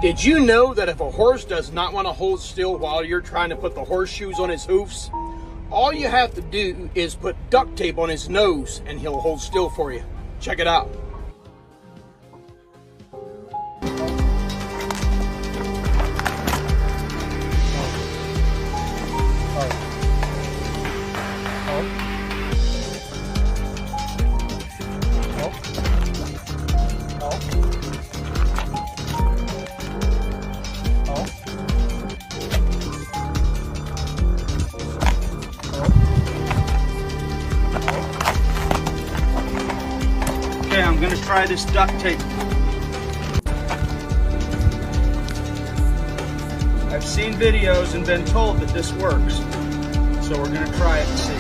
Did you know that if a horse does not want to hold still while you're trying to put the horseshoes on his hoofs, all you have to do is put duct tape on his nose and he'll hold still for you. Check it out. Okay, I'm going to try this duct tape. I've seen videos and been told that this works, so we're going to try it and see.